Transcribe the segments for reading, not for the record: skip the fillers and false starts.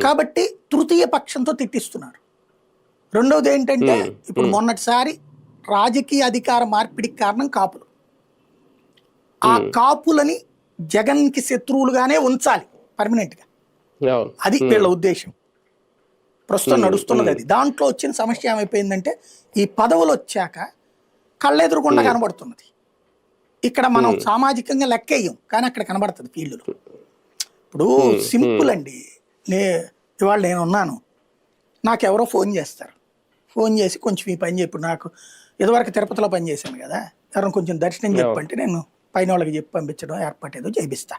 కాబట్టి తృతీయ పక్షంతో తిట్టిస్తున్నారు. రెండవది ఏంటంటే ఇప్పుడు మొన్నటిసారి రాజకీయ అధికార మార్పిడికి కారణం కాపులు. ఆ కాపులని జగన్కి శత్రువులుగానే ఉంచాలి పర్మనెంట్గా. అది వీళ్ళ ఉద్దేశం. ప్రస్తుతం నడుస్తున్నది అది. దాంట్లో వచ్చిన సమస్య ఏమైపోయిందంటే ఈ పదవులు వచ్చాక కళ్ళెదురుకుండా కనబడుతున్నది. ఇక్కడ మనం సామాజికంగా లెక్కేయం, కానీ అక్కడ కనబడుతుంది ఫీల్డ్లో. ఇప్పుడు సింపుల్ అండి. ఇవాళ నేను ఉన్నాను, నాకెవరో ఫోన్ చేస్తారు. ఫోన్ చేసి కొంచెం ఈ పని చెప్పు. నాకు ఇదివరకు తిరుపతిలో పని చేశాను కదా, ఎవరైనా కొంచెం దర్శనం చెప్పంటే నేను పైన వాళ్ళకి చెప్పి పంపించడం ఏర్పాటు ఏదో చేయిస్తా.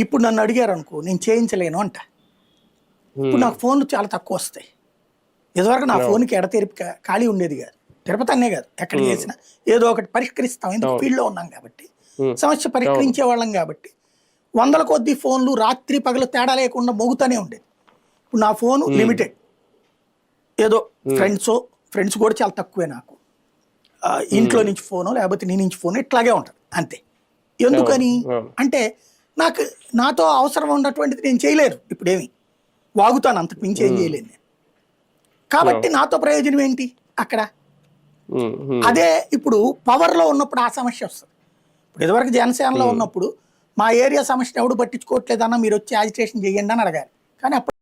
ఇప్పుడు నన్ను అడిగారు అనుకో, నేను చేయించలేను అంట. ఇప్పుడు నాకు ఫోన్లు చాలా తక్కువ వస్తాయి. ఇదివరకు నా ఫోన్కి ఎడతెరిపి ఖాళీ ఉండేది కాదు. తిరుపతి అనే కాదు, ఎక్కడ చేసినా ఏదో ఒకటి పరిష్కరిస్తాం. ఎందుకు ఫీల్డ్లో ఉన్నాం కాబట్టి, సమస్య పరిష్కరించే వాళ్ళం కాబట్టి. వందల కొద్ది ఫోన్లు రాత్రి పగలు తేడా లేకుండా మోగుతూనే ఉండేది. ఇప్పుడు నా ఫోను లిమిటెడ్. ఏదో ఫ్రెండ్స్ కూడా చాలా తక్కువే నాకు. ఇంట్లో నుంచి ఫోను లేకపోతే నీ నుంచి ఫోను ఇట్లాగే ఉంటుంది అంతే. ఎందుకని అంటే నాతో అవసరం ఉన్నటువంటిది నేను చేయలేరు. ఇప్పుడేమి వాగుతాను, అంతకు మించి ఏం చేయలేను నేను. కాబట్టి నాతో ప్రయోజనం ఏంటి అక్కడ? అదే ఇప్పుడు పవర్లో ఉన్నప్పుడు ఆ సమస్య వస్తుంది. ఇప్పుడు ఇదివరకు జనసేనలో ఉన్నప్పుడు మా ఏరియా సమస్యను ఎవడు పట్టించుకోవట్లేదన్నా, మీరు వచ్చి యాజిటేషన్ చేయండి అని అడగాలి. కానీ అప్పుడు